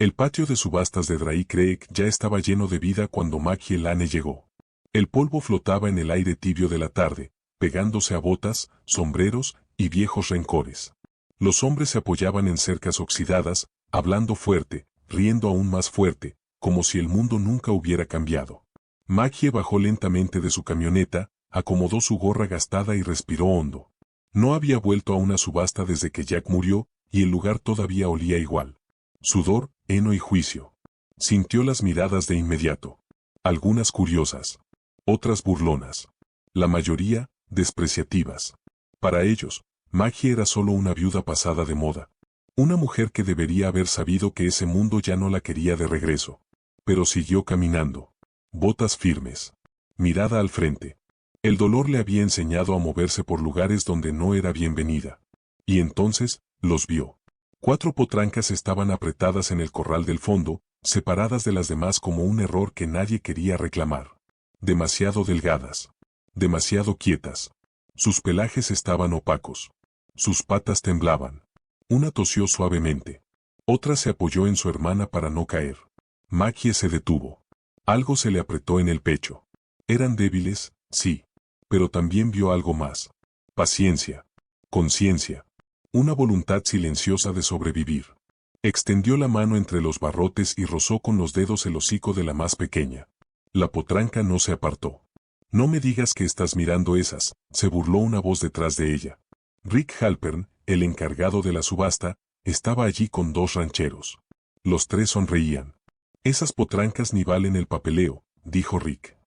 El patio de subastas de Dry Creek ya estaba lleno de vida cuando Maggie Lane llegó. El polvo flotaba en el aire tibio de la tarde, pegándose a botas, sombreros y viejos rencores. Los hombres se apoyaban en cercas oxidadas, hablando fuerte, riendo aún más fuerte, como si el mundo nunca hubiera cambiado. Maggie bajó lentamente de su camioneta, acomodó su gorra gastada y respiró hondo. No había vuelto a una subasta desde que Jack murió, y el lugar todavía olía igual. Sudor, heno y juicio. Sintió las miradas de inmediato. Algunas curiosas. Otras burlonas. La mayoría, despreciativas. Para ellos, Maggie era solo una viuda pasada de moda. Una mujer que debería haber sabido que ese mundo ya no la quería de regreso. Pero siguió caminando. Botas firmes. Mirada al frente. El dolor le había enseñado a moverse por lugares donde no era bienvenida. Y entonces, los vio. 4 potrancas estaban apretadas en el corral del fondo, separadas de las demás como un error que nadie quería reclamar. Demasiado delgadas. Demasiado quietas. Sus pelajes estaban opacos. Sus patas temblaban. Una tosió suavemente. Otra se apoyó en su hermana para no caer. Maggie se detuvo. Algo se le apretó en el pecho. Eran débiles, sí. Pero también vio algo más. Paciencia. Conciencia. Una voluntad silenciosa de sobrevivir. Extendió la mano entre los barrotes y rozó con los dedos el hocico de la más pequeña. La potranca no se apartó. No me digas que estás mirando esas, se burló una voz detrás de ella. Rick Halpern, el encargado de la subasta, estaba allí con 2 rancheros. Los 3 sonreían. Esas potrancas ni valen el papeleo, dijo Rick.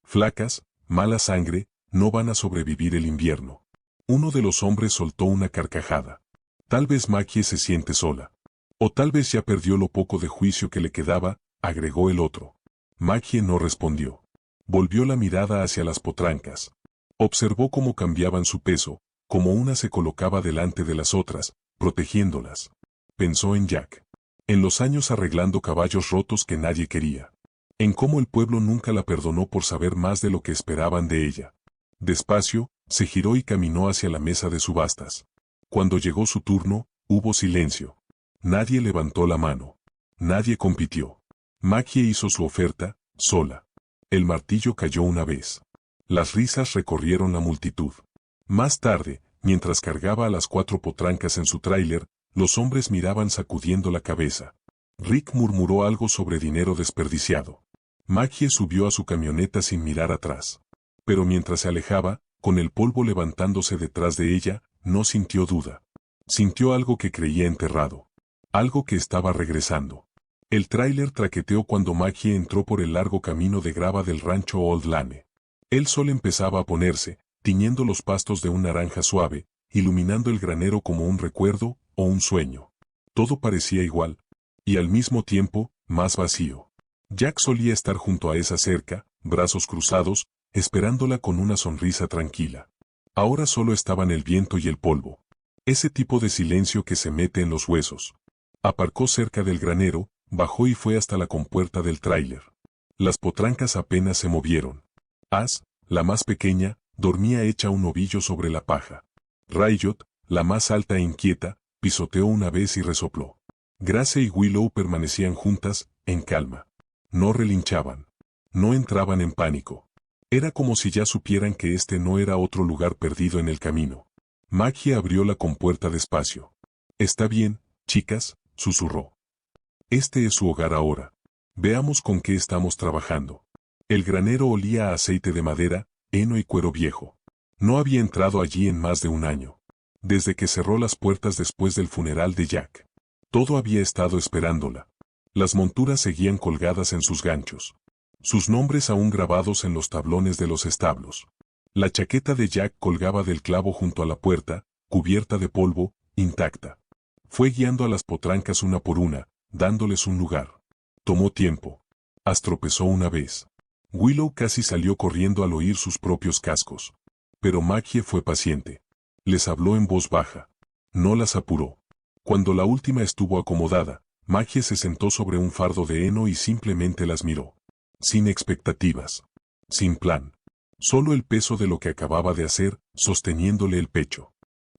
Flacas, mala sangre, no van a sobrevivir el invierno. Uno de los hombres soltó una carcajada. Tal vez Maggie se siente sola. O tal vez ya perdió lo poco de juicio que le quedaba, agregó el otro. Maggie no respondió. Volvió la mirada hacia las potrancas. Observó cómo cambiaban su peso, cómo una se colocaba delante de las otras, protegiéndolas. Pensó en Jack. En los años arreglando caballos rotos que nadie quería. En cómo el pueblo nunca la perdonó por saber más de lo que esperaban de ella. Despacio, se giró y caminó hacia la mesa de subastas. Cuando llegó su turno, hubo silencio. Nadie levantó la mano. Nadie compitió. Maggie hizo su oferta, sola. El martillo cayó una vez. Las risas recorrieron la multitud. Más tarde, mientras cargaba a las 4 potrancas en su tráiler, los hombres miraban sacudiendo la cabeza. Rick murmuró algo sobre dinero desperdiciado. Maggie subió a su camioneta sin mirar atrás. Pero mientras se alejaba, con el polvo levantándose detrás de ella, no sintió duda. Sintió algo que creía enterrado. Algo que estaba regresando. El tráiler traqueteó cuando Maggie entró por el largo camino de grava del rancho Old Lane. El sol empezaba a ponerse, tiñendo los pastos de un naranja suave, iluminando el granero como un recuerdo o un sueño. Todo parecía igual. Y al mismo tiempo, más vacío. Jack solía estar junto a esa cerca, brazos cruzados, esperándola con una sonrisa tranquila. Ahora solo estaban el viento y el polvo. Ese tipo de silencio que se mete en los huesos. Aparcó cerca del granero, bajó y fue hasta la compuerta del tráiler. Las potrancas apenas se movieron. Az, la más pequeña, dormía hecha un ovillo sobre la paja. Riot, la más alta e inquieta, pisoteó una vez y resopló. Grace y Willow permanecían juntas, en calma. No relinchaban. No entraban en pánico. Era como si ya supieran que este no era otro lugar perdido en el camino. Maggie abrió la compuerta despacio. «Está bien, chicas», susurró. «Este es su hogar ahora. Veamos con qué estamos trabajando». El granero olía a aceite de madera, heno y cuero viejo. No había entrado allí en más de un año. Desde que cerró las puertas después del funeral de Jack. Todo había estado esperándola. Las monturas seguían colgadas en sus ganchos. Sus nombres aún grabados en los tablones de los establos. La chaqueta de Jack colgaba del clavo junto a la puerta, cubierta de polvo, intacta. Fue guiando a las potrancas una por una, dándoles un lugar. Tomó tiempo. Az tropezó una vez. Willow casi salió corriendo al oír sus propios cascos. Pero Maggie fue paciente. Les habló en voz baja. No las apuró. Cuando la última estuvo acomodada, Maggie se sentó sobre un fardo de heno y simplemente las miró. Sin expectativas. Sin plan. Solo el peso de lo que acababa de hacer, sosteniéndole el pecho.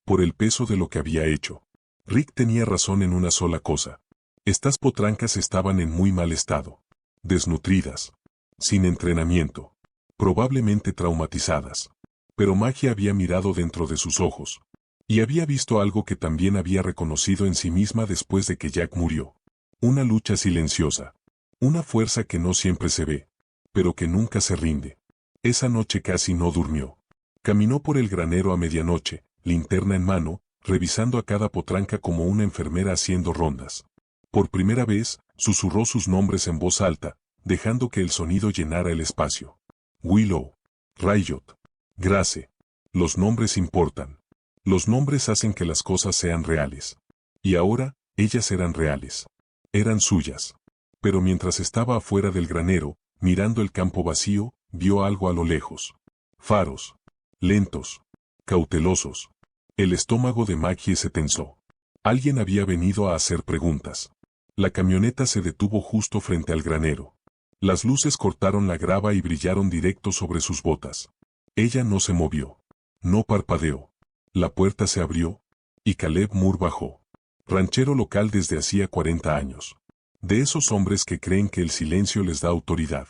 Por el peso de lo que había hecho. Rick tenía razón en una sola cosa. Estas potrancas estaban en muy mal estado. Desnutridas. Sin entrenamiento. Probablemente traumatizadas. Pero Maggie había mirado dentro de sus ojos. Y había visto algo que también había reconocido en sí misma después de que Jack murió. Una lucha silenciosa. Una fuerza que no siempre se ve, pero que nunca se rinde. Esa noche casi no durmió. Caminó por el granero a medianoche, linterna en mano, revisando a cada potranca como una enfermera haciendo rondas. Por primera vez, susurró sus nombres en voz alta, dejando que el sonido llenara el espacio. Willow. Riot. Grace. Los nombres importan. Los nombres hacen que las cosas sean reales. Y ahora, ellas eran reales. Eran suyas. Pero mientras estaba afuera del granero, mirando el campo vacío, vio algo a lo lejos. Faros. Lentos. Cautelosos. El estómago de Maggie se tensó. Alguien había venido a hacer preguntas. La camioneta se detuvo justo frente al granero. Las luces cortaron la grava y brillaron directo sobre sus botas. Ella no se movió. No parpadeó. La puerta se abrió. Y Caleb Moore bajó. Ranchero local desde hacía 40 años. De esos hombres que creen que el silencio les da autoridad.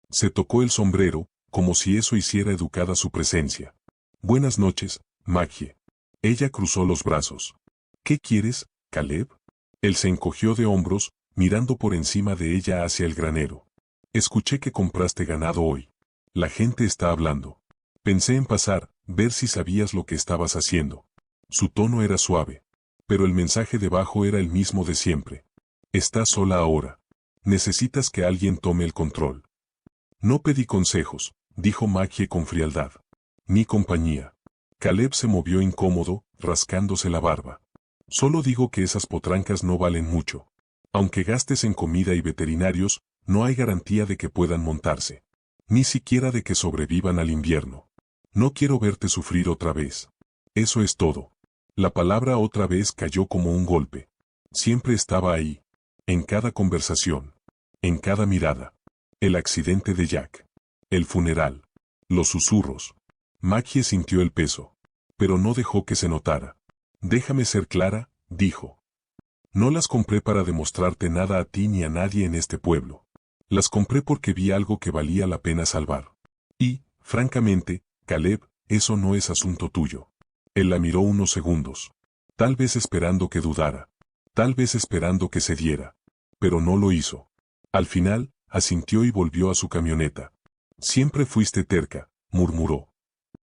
Se tocó el sombrero, como si eso hiciera educada su presencia. Buenas noches, Maggie. Ella cruzó los brazos. ¿Qué quieres, Caleb? Él se encogió de hombros, mirando por encima de ella hacia el granero. Escuché que compraste ganado hoy. La gente está hablando. Pensé en pasar, ver si sabías lo que estabas haciendo. Su tono era suave. Pero el mensaje debajo era el mismo de siempre. Estás sola ahora. Necesitas que alguien tome el control. No pedí consejos, dijo Maggie con frialdad. Ni compañía. Caleb se movió incómodo, rascándose la barba. Solo digo que esas potrancas no valen mucho. Aunque gastes en comida y veterinarios, no hay garantía de que puedan montarse. Ni siquiera de que sobrevivan al invierno. No quiero verte sufrir otra vez. Eso es todo. La palabra otra vez cayó como un golpe. Siempre estaba ahí. En cada conversación. En cada mirada. El accidente de Jack. El funeral. Los susurros. Maggie sintió el peso. Pero no dejó que se notara. Déjame ser clara, dijo. No las compré para demostrarte nada a ti ni a nadie en este pueblo. Las compré porque vi algo que valía la pena salvar. Y, francamente, Caleb, eso no es asunto tuyo. Él la miró unos segundos. Tal vez esperando que dudara. Tal vez esperando que cediera. Pero no lo hizo. Al final, asintió y volvió a su camioneta. Siempre fuiste terca, murmuró.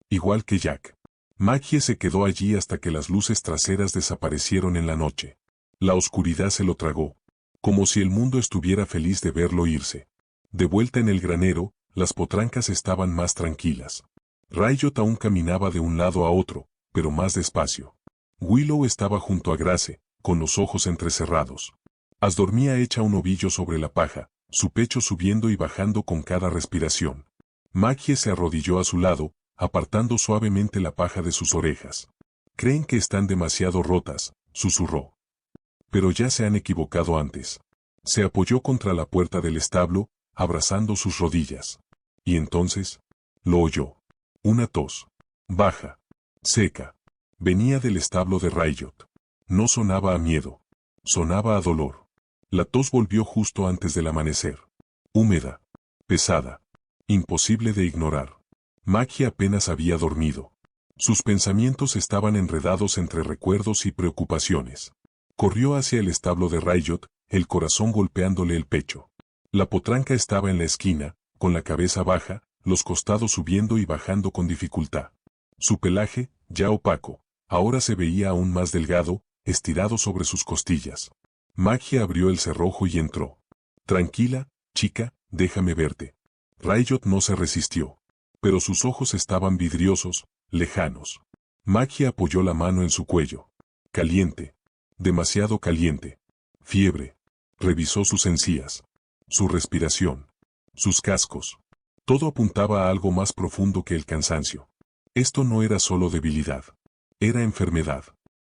Igual que Jack. Maggie se quedó allí hasta que las luces traseras desaparecieron en la noche. La oscuridad se lo tragó. Como si el mundo estuviera feliz de verlo irse. De vuelta en el granero, las potrancas estaban más tranquilas. Riot aún caminaba de un lado a otro, pero más despacio. Willow estaba junto a Grace, con los ojos entrecerrados. As dormía hecha un ovillo sobre la paja, su pecho subiendo y bajando con cada respiración. Maggie se arrodilló a su lado, apartando suavemente la paja de sus orejas. Creen que están demasiado rotas, susurró. Pero ya se han equivocado antes. Se apoyó contra la puerta del establo, abrazando sus rodillas. Y entonces, lo oyó. Una tos. Baja. Seca. Venía del establo de Riot. No sonaba a miedo. Sonaba a dolor. La tos volvió justo antes del amanecer. Húmeda. Pesada. Imposible de ignorar. Maggie apenas había dormido. Sus pensamientos estaban enredados entre recuerdos y preocupaciones. Corrió hacia el establo de Riot, el corazón golpeándole el pecho. La potranca estaba en la esquina, con la cabeza baja, los costados subiendo y bajando con dificultad. Su pelaje, ya opaco, ahora se veía aún más delgado, estirado sobre sus costillas. Maggie abrió el cerrojo y entró. Tranquila, chica, déjame verte. Riot no se resistió. Pero sus ojos estaban vidriosos, lejanos. Maggie apoyó la mano en su cuello. Caliente. Demasiado caliente. Fiebre. Revisó sus encías. Su respiración. Sus cascos. Todo apuntaba a algo más profundo que el cansancio. Esto no era solo debilidad. Era enfermedad.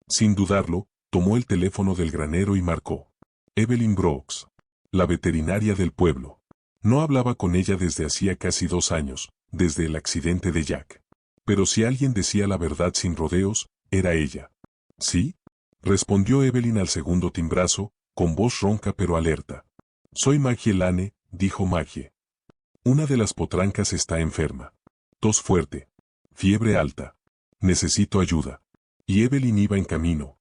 Sin dudarlo, tomó el teléfono del granero y marcó. Evelyn Brooks. La veterinaria del pueblo. No hablaba con ella desde hacía casi 2 años, desde el accidente de Jack. Pero si alguien decía la verdad sin rodeos, era ella. ¿Sí? Respondió Evelyn al segundo timbrazo, con voz ronca pero alerta. Soy Maggie Lane, dijo Maggie. Una de las potrancas está enferma. Tos fuerte. Fiebre alta. Necesito ayuda. Y Evelyn iba en camino.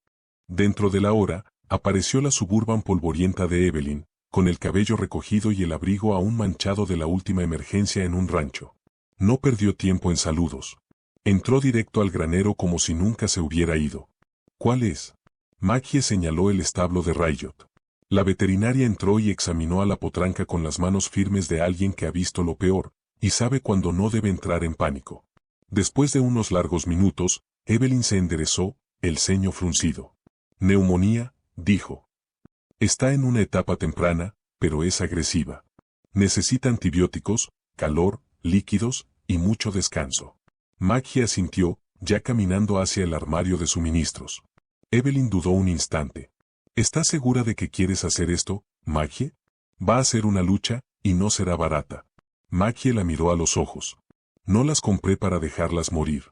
Dentro de la hora, apareció la suburban polvorienta de Evelyn, con el cabello recogido y el abrigo aún manchado de la última emergencia en un rancho. No perdió tiempo en saludos. Entró directo al granero como si nunca se hubiera ido. ¿Cuál es? Maggie señaló el establo de Riot. La veterinaria entró y examinó a la potranca con las manos firmes de alguien que ha visto lo peor, y sabe cuándo no debe entrar en pánico. Después de unos largos minutos, Evelyn se enderezó, el ceño fruncido. Neumonía, dijo. Está en una etapa temprana, pero es agresiva. Necesita antibióticos, calor, líquidos, y mucho descanso. Maggie asintió, ya caminando hacia el armario de suministros. Evelyn dudó un instante. ¿Estás segura de que quieres hacer esto, Maggie? Va a ser una lucha, y no será barata. Maggie la miró a los ojos. No las compré para dejarlas morir.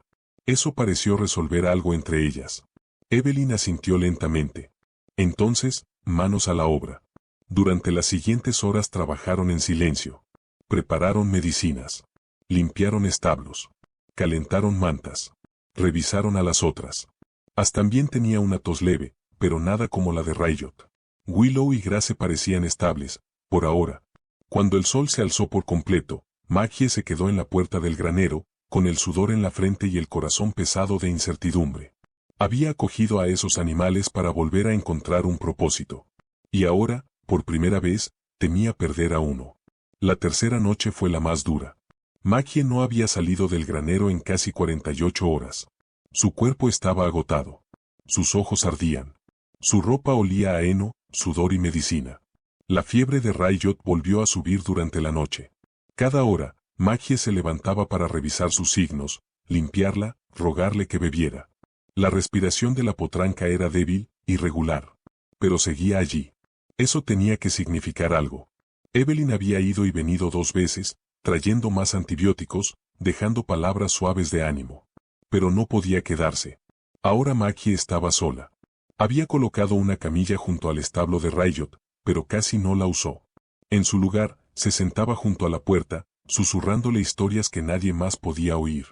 Eso pareció resolver algo entre ellas. Evelyn asintió lentamente. Entonces, manos a la obra. Durante las siguientes horas trabajaron en silencio. Prepararon medicinas. Limpiaron establos. Calentaron mantas. Revisaron a las otras. As también tenía una tos leve, pero nada como la de Riot. Willow y Grace parecían estables, por ahora. Cuando el sol se alzó por completo, Maggie se quedó en la puerta del granero, con el sudor en la frente y el corazón pesado de incertidumbre. Había acogido a esos animales para volver a encontrar un propósito. Y ahora, por primera vez, temía perder a uno. La tercera noche fue la más dura. Maggie no había salido del granero en casi 48 horas. Su cuerpo estaba agotado. Sus ojos ardían. Su ropa olía a heno, sudor y medicina. La fiebre de Riot volvió a subir durante la noche. Cada hora, Maggie se levantaba para revisar sus signos, limpiarla, rogarle que bebiera. La respiración de la potranca era débil, irregular. Pero seguía allí. Eso tenía que significar algo. Evelyn había ido y venido 2 veces, trayendo más antibióticos, dejando palabras suaves de ánimo. Pero no podía quedarse. Ahora Maggie estaba sola. Había colocado una camilla junto al establo de Riot, pero casi no la usó. En su lugar, se sentaba junto a la puerta, susurrándole historias que nadie más podía oír.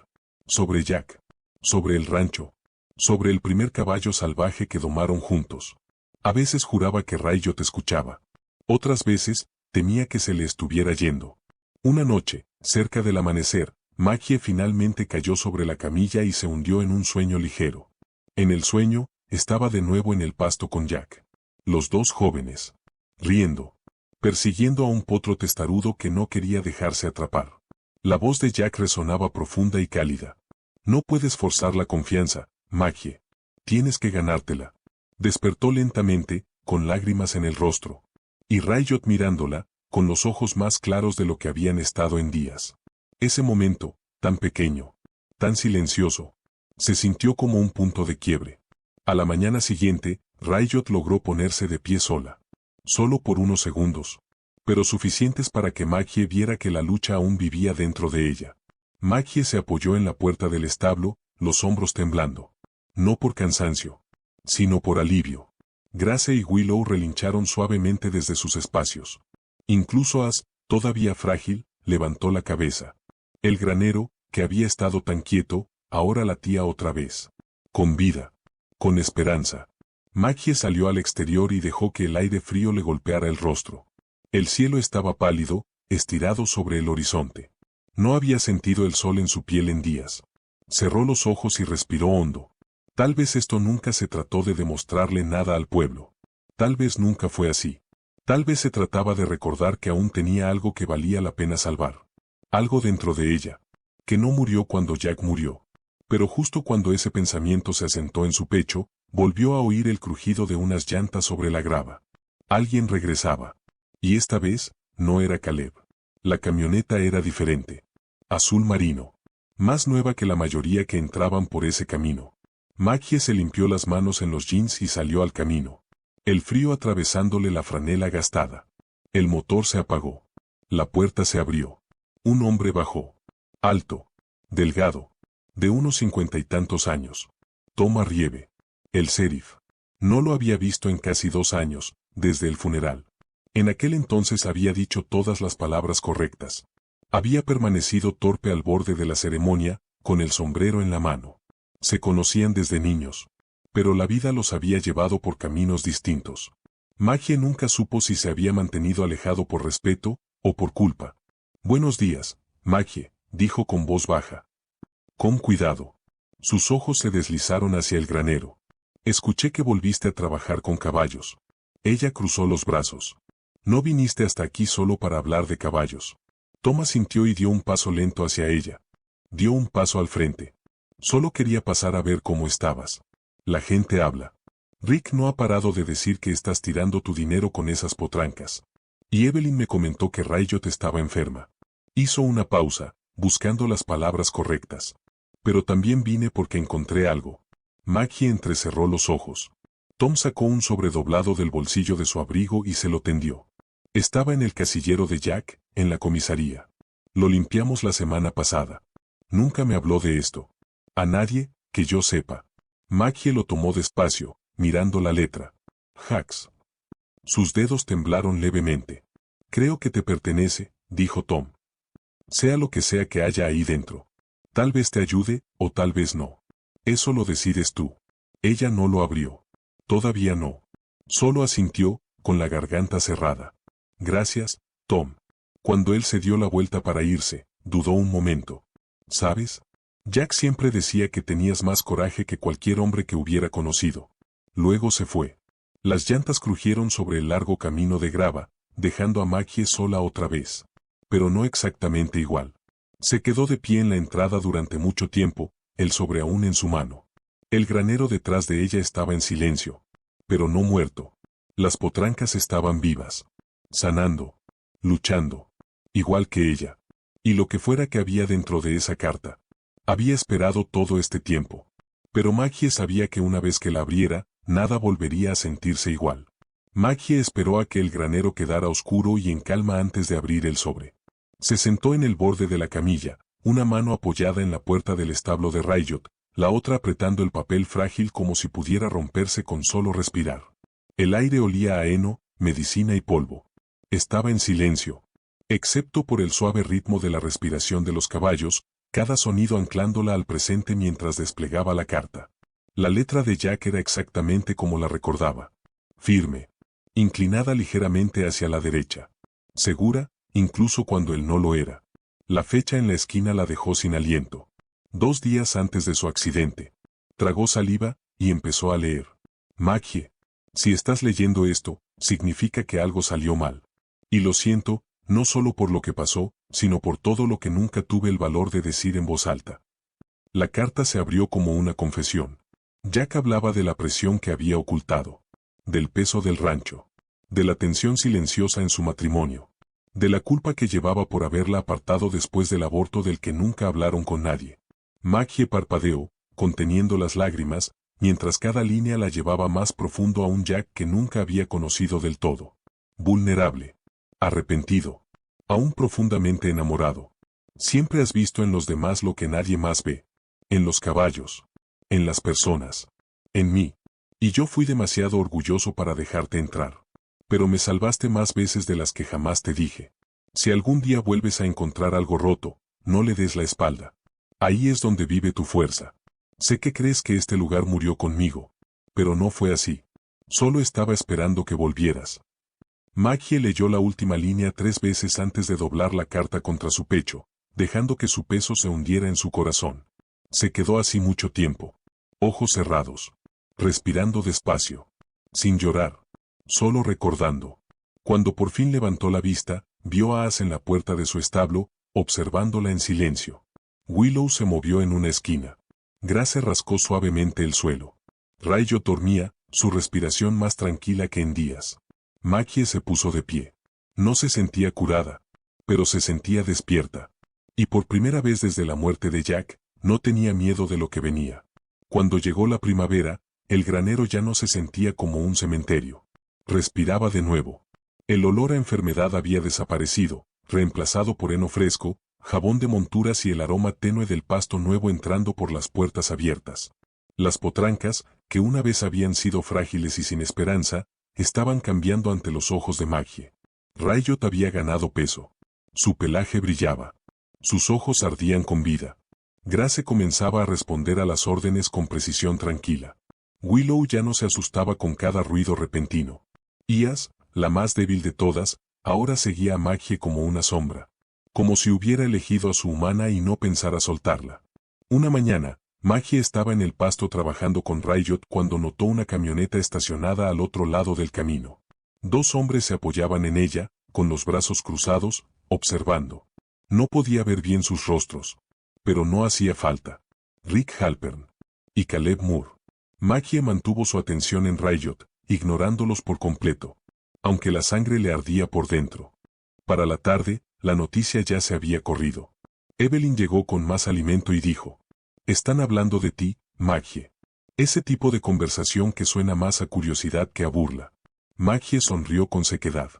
Sobre Jack. Sobre el rancho. Sobre el primer caballo salvaje que domaron juntos. A veces juraba que Riot escuchaba. Otras veces, temía que se le estuviera yendo. Una noche, cerca del amanecer, Maggie finalmente cayó sobre la camilla y se hundió en un sueño ligero. En el sueño, estaba de nuevo en el pasto con Jack. Los dos jóvenes. Riendo. Persiguiendo a un potro testarudo que no quería dejarse atrapar. La voz de Jack resonaba profunda y cálida. No puedes forzar la confianza, Maggie. Tienes que ganártela. Despertó lentamente, con lágrimas en el rostro. Y Riot mirándola, con los ojos más claros de lo que habían estado en días. Ese momento, tan pequeño, tan silencioso, se sintió como un punto de quiebre. A la mañana siguiente, Riot logró ponerse de pie sola. Solo por unos segundos. Pero suficientes para que Maggie viera que la lucha aún vivía dentro de ella. Maggie se apoyó en la puerta del establo, los hombros temblando. No por cansancio, sino por alivio. Grace y Willow relincharon suavemente desde sus espacios. Incluso As, todavía frágil, levantó la cabeza. El granero, que había estado tan quieto, ahora latía otra vez. Con vida. Con esperanza. Maggie salió al exterior y dejó que el aire frío le golpeara el rostro. El cielo estaba pálido, estirado sobre el horizonte. No había sentido el sol en su piel en días. Cerró los ojos y respiró hondo. Tal vez esto nunca se trató de demostrarle nada al pueblo. Tal vez nunca fue así. Tal vez se trataba de recordar que aún tenía algo que valía la pena salvar. Algo dentro de ella. Que no murió cuando Jack murió. Pero justo cuando ese pensamiento se asentó en su pecho, volvió a oír el crujido de unas llantas sobre la grava. Alguien regresaba. Y esta vez, no era Caleb. La camioneta era diferente. Azul marino. Más nueva que la mayoría que entraban por ese camino. Maggie se limpió las manos en los jeans y salió al camino. El frío atravesándole la franela gastada. El motor se apagó. La puerta se abrió. Un hombre bajó. Alto. Delgado. De unos 50 y tantos años. Tom Arrieve. El sheriff. No lo había visto en casi 2 años, desde el funeral. En aquel entonces había dicho todas las palabras correctas. Había permanecido torpe al borde de la ceremonia, con el sombrero en la mano. Se conocían desde niños. Pero la vida los había llevado por caminos distintos. Maggie nunca supo si se había mantenido alejado por respeto, o por culpa. «Buenos días, Maggie», dijo con voz baja. «Con cuidado». Sus ojos se deslizaron hacia el granero. «Escuché que volviste a trabajar con caballos». Ella cruzó los brazos. «No viniste hasta aquí solo para hablar de caballos». Tom asintió y dio un paso lento hacia ella. Dio un paso al frente. «Solo quería pasar a ver cómo estabas. La gente habla. Rick no ha parado de decir que estás tirando tu dinero con esas potrancas. Y Evelyn me comentó que Riot estaba enferma». Hizo una pausa, buscando las palabras correctas. «Pero también vine porque encontré algo». Maggie entrecerró los ojos. Tom sacó un sobredoblado del bolsillo de su abrigo y se lo tendió. Estaba en el casillero de Jack, en la comisaría. Lo limpiamos la semana pasada. Nunca me habló de esto. A nadie, que yo sepa. Maggie lo tomó despacio, mirando la letra. Jax. Sus dedos temblaron levemente. «Creo que te pertenece», dijo Tom. «Sea lo que sea que haya ahí dentro. Tal vez te ayude, o tal vez no. Eso lo decides tú». Ella no lo abrió. Todavía no. Solo asintió, con la garganta cerrada. «Gracias, Tom». Cuando él se dio la vuelta para irse, dudó un momento. «¿Sabes? Jack siempre decía que tenías más coraje que cualquier hombre que hubiera conocido». Luego se fue. Las llantas crujieron sobre el largo camino de grava, dejando a Maggie sola otra vez. Pero no exactamente igual. Se quedó de pie en la entrada durante mucho tiempo, el sobre aún en su mano. El granero detrás de ella estaba en silencio. Pero no muerto. Las potrancas estaban vivas. Sanando. Luchando. Igual que ella. Y lo que fuera que había dentro de esa carta. Había esperado todo este tiempo. Pero Maggie sabía que una vez que la abriera, nada volvería a sentirse igual. Maggie esperó a que el granero quedara oscuro y en calma antes de abrir el sobre. Se sentó en el borde de la camilla, una mano apoyada en la puerta del establo de Riot, la otra apretando el papel frágil como si pudiera romperse con solo respirar. El aire olía a heno, medicina y polvo. Estaba en silencio. Excepto por el suave ritmo de la respiración de los caballos, cada sonido anclándola al presente mientras desplegaba la carta. La letra de Jack era exactamente como la recordaba. Firme. Inclinada ligeramente hacia la derecha. Segura, incluso cuando él no lo era. La fecha en la esquina la dejó sin aliento. 2 días antes de su accidente. Tragó saliva, y empezó a leer. Maggie. Si estás leyendo esto, significa que algo salió mal. Y lo siento, no solo por lo que pasó, sino por todo lo que nunca tuve el valor de decir en voz alta. La carta se abrió como una confesión. Jack hablaba de la presión que había ocultado. Del peso del rancho. De la tensión silenciosa en su matrimonio. De la culpa que llevaba por haberla apartado después del aborto del que nunca hablaron con nadie. Maggie parpadeó, conteniendo las lágrimas, mientras cada línea la llevaba más profundo a un Jack que nunca había conocido del todo. Vulnerable. Arrepentido. Aún profundamente enamorado. Siempre has visto en los demás lo que nadie más ve. En los caballos. En las personas. En mí. Y yo fui demasiado orgulloso para dejarte entrar. Pero me salvaste más veces de las que jamás te dije. Si algún día vuelves a encontrar algo roto, no le des la espalda. Ahí es donde vive tu fuerza. Sé que crees que este lugar murió conmigo. Pero no fue así. Solo estaba esperando que volvieras. Maggie leyó la última línea 3 veces antes de doblar la carta contra su pecho, dejando que su peso se hundiera en su corazón. Se quedó así mucho tiempo. Ojos cerrados. Respirando despacio. Sin llorar. Solo recordando. Cuando por fin levantó la vista, vio a As en la puerta de su establo, observándola en silencio. Willow se movió en una esquina. Grace rascó suavemente el suelo. Riot dormía, su respiración más tranquila que en días. Maggie se puso de pie. No se sentía curada, pero se sentía despierta. Y por primera vez desde la muerte de Jack, no tenía miedo de lo que venía. Cuando llegó la primavera, el granero ya no se sentía como un cementerio. Respiraba de nuevo. El olor a enfermedad había desaparecido, reemplazado por heno fresco, jabón de monturas y el aroma tenue del pasto nuevo entrando por las puertas abiertas. Las potrancas, que una vez habían sido frágiles y sin esperanza, estaban cambiando ante los ojos de Maggie. Riot había ganado peso. Su pelaje brillaba. Sus ojos ardían con vida. Grace comenzaba a responder a las órdenes con precisión tranquila. Willow ya no se asustaba con cada ruido repentino. Ias, la más débil de todas, ahora seguía a Maggie como una sombra. Como si hubiera elegido a su humana y no pensara soltarla. Una mañana, Maggie estaba en el pasto trabajando con Riot cuando notó una camioneta estacionada al otro lado del camino. Dos hombres se apoyaban en ella, con los brazos cruzados, observando. No podía ver bien sus rostros. Pero no hacía falta. Rick Halpern y Caleb Moore. Maggie mantuvo su atención en Riot, ignorándolos por completo, aunque la sangre le ardía por dentro. Para la tarde, la noticia ya se había corrido. Evelyn llegó con más alimento y dijo: «Están hablando de ti, Maggie». Ese tipo de conversación que suena más a curiosidad que a burla. Maggie sonrió con sequedad.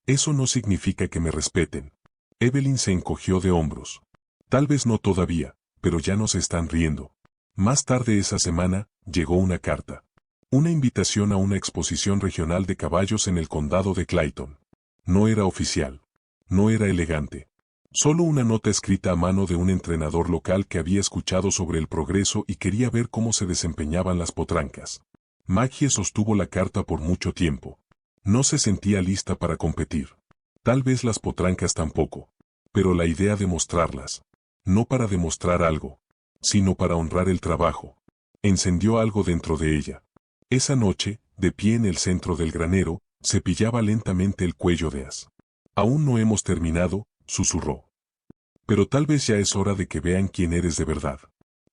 «Eso no significa que me respeten». Evelyn se encogió de hombros. «Tal vez no todavía, pero ya nos están riendo». Más tarde esa semana, llegó una carta. Una invitación a una exposición regional de caballos en el condado de Clayton. No era oficial. No era elegante. Solo una nota escrita a mano de un entrenador local que había escuchado sobre el progreso y quería ver cómo se desempeñaban las potrancas. Maggie sostuvo la carta por mucho tiempo. No se sentía lista para competir. Tal vez las potrancas tampoco. Pero la idea de mostrarlas. No para demostrar algo, sino para honrar el trabajo. Encendió algo dentro de ella. Esa noche, de pie en el centro del granero, cepillaba lentamente el cuello de As. «Aún no hemos terminado», susurró. «Pero tal vez ya es hora de que vean quién eres de verdad».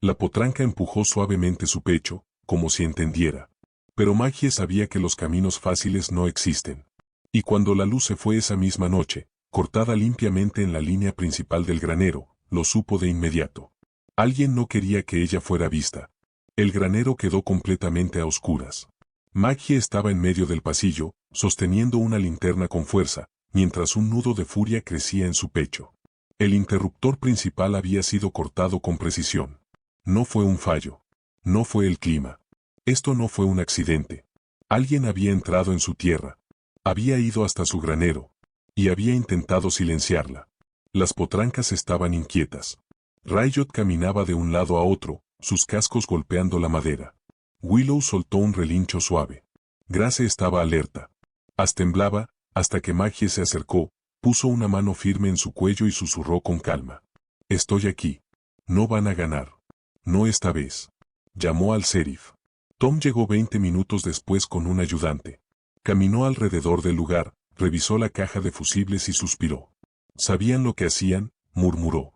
La potranca empujó suavemente su pecho, como si entendiera. Pero Maggie sabía que los caminos fáciles no existen. Y cuando la luz se fue esa misma noche, cortada limpiamente en la línea principal del granero, lo supo de inmediato. Alguien no quería que ella fuera vista. El granero quedó completamente a oscuras. Maggie estaba en medio del pasillo, sosteniendo una linterna con fuerza, mientras un nudo de furia crecía en su pecho. El interruptor principal había sido cortado con precisión. No fue un fallo. No fue el clima. Esto no fue un accidente. Alguien había entrado en su tierra. Había ido hasta su granero. Y había intentado silenciarla. Las potrancas estaban inquietas. Riot caminaba de un lado a otro, sus cascos golpeando la madera. Willow soltó un relincho suave. Grace estaba alerta. As temblaba, hasta que Maggie se acercó, puso una mano firme en su cuello y susurró con calma. «Estoy aquí. No van a ganar. No esta vez». Llamó al sheriff. Tom llegó 20 minutos después con un ayudante. Caminó alrededor del lugar, revisó la caja de fusibles y suspiró. «¿Sabían lo que hacían?», murmuró.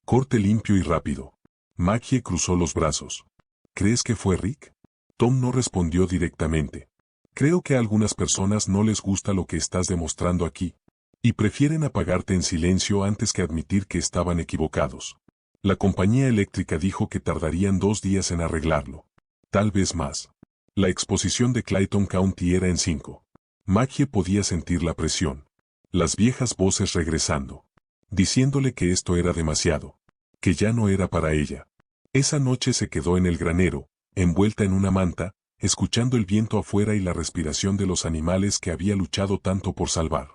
«Corte limpio y rápido». Maggie cruzó los brazos. «¿Crees que fue Rick?». Tom no respondió directamente. «Creo que a algunas personas no les gusta lo que estás demostrando aquí. Y prefieren apagarte en silencio antes que admitir que estaban equivocados. La compañía eléctrica dijo que tardarían 2 días en arreglarlo. Tal vez más. La exposición de Clayton County era en 5. Maggie podía sentir la presión. Las viejas voces regresando. Diciéndole que esto era demasiado. Que ya no era para ella. Esa noche se quedó en el granero, envuelta en una manta, escuchando el viento afuera y la respiración de los animales que había luchado tanto por salvar.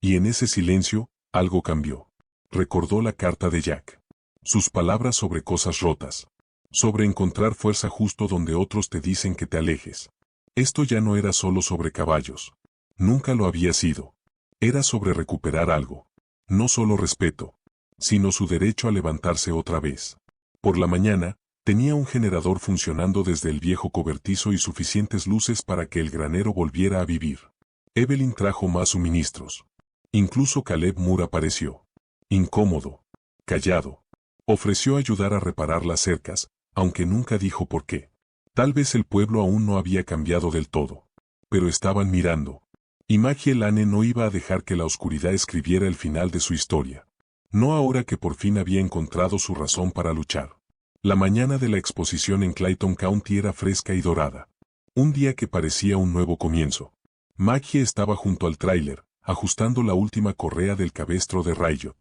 Y en ese silencio, algo cambió. Recordó la carta de Jack. Sus palabras sobre cosas rotas. Sobre encontrar fuerza justo donde otros te dicen que te alejes. Esto ya no era solo sobre caballos. Nunca lo había sido. Era sobre recuperar algo. No solo respeto, sino su derecho a levantarse otra vez. Por la mañana, tenía un generador funcionando desde el viejo cobertizo y suficientes luces para que el granero volviera a vivir. Evelyn trajo más suministros. Incluso Caleb Moore apareció. Incómodo. Callado. Ofreció ayudar a reparar las cercas, aunque nunca dijo por qué. Tal vez el pueblo aún no había cambiado del todo. Pero estaban mirando. Y Maggie Lane no iba a dejar que la oscuridad escribiera el final de su historia. No ahora que por fin había encontrado su razón para luchar. La mañana de la exposición en Clayton County era fresca y dorada. Un día que parecía un nuevo comienzo. Maggie estaba junto al tráiler, ajustando la última correa del cabestro de Riot.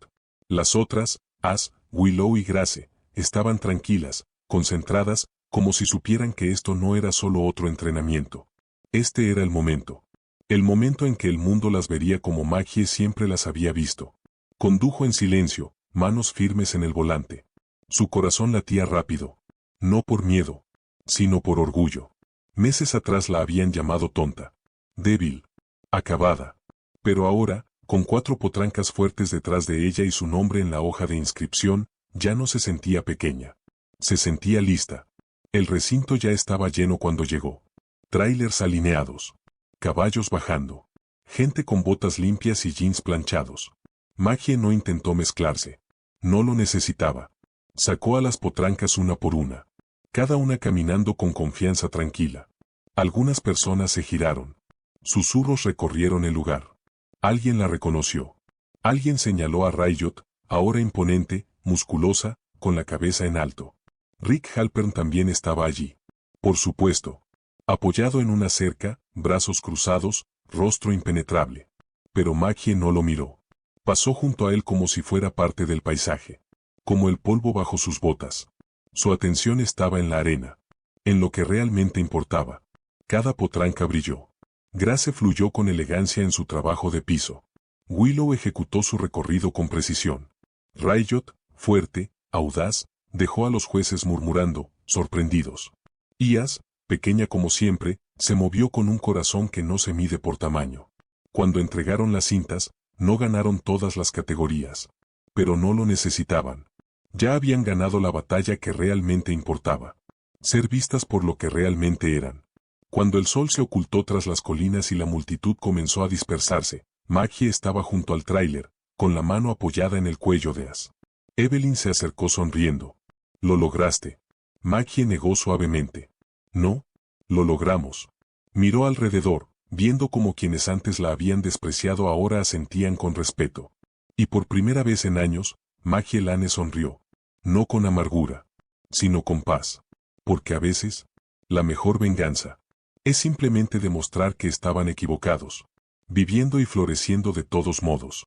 Las otras, As, Willow y Grace, estaban tranquilas, concentradas, como si supieran que esto no era solo otro entrenamiento. Este era el momento. El momento en que el mundo las vería como Maggie siempre las había visto. Condujo en silencio, manos firmes en el volante. Su corazón latía rápido. No por miedo, sino por orgullo. Meses atrás la habían llamado tonta, débil, acabada. Pero ahora, con 4 potrancas fuertes detrás de ella y su nombre en la hoja de inscripción, ya no se sentía pequeña. Se sentía lista. El recinto ya estaba lleno cuando llegó. Tráilers alineados. Caballos bajando. Gente con botas limpias y jeans planchados. Maggie no intentó mezclarse. No lo necesitaba. Sacó a las potrancas una por una. Cada una caminando con confianza tranquila. Algunas personas se giraron. Susurros recorrieron el lugar. Alguien la reconoció. Alguien señaló a Riot, ahora imponente, musculosa, con la cabeza en alto. Rick Halpern también estaba allí. Por supuesto. Apoyado en una cerca, brazos cruzados, rostro impenetrable. Pero Maggie no lo miró. Pasó junto a él como si fuera parte del paisaje. Como el polvo bajo sus botas. Su atención estaba en la arena. En lo que realmente importaba. Cada potranca brilló. Grace fluyó con elegancia en su trabajo de piso. Willow ejecutó su recorrido con precisión. Riot, fuerte, audaz, dejó a los jueces murmurando, sorprendidos. Ias, pequeña como siempre, se movió con un corazón que no se mide por tamaño. Cuando entregaron las cintas, no ganaron todas las categorías. Pero no lo necesitaban. Ya habían ganado la batalla que realmente importaba. Ser vistas por lo que realmente eran. Cuando el sol se ocultó tras las colinas y la multitud comenzó a dispersarse, Maggie estaba junto al tráiler, con la mano apoyada en el cuello de As. Evelyn se acercó sonriendo. «Lo lograste». Maggie negó suavemente. «No, lo logramos». Miró alrededor, viendo cómo quienes antes la habían despreciado ahora asentían con respeto. Y por primera vez en años, Maggie Lane sonrió. No con amargura, sino con paz. Porque a veces, la mejor venganza es simplemente demostrar que estaban equivocados, viviendo y floreciendo de todos modos.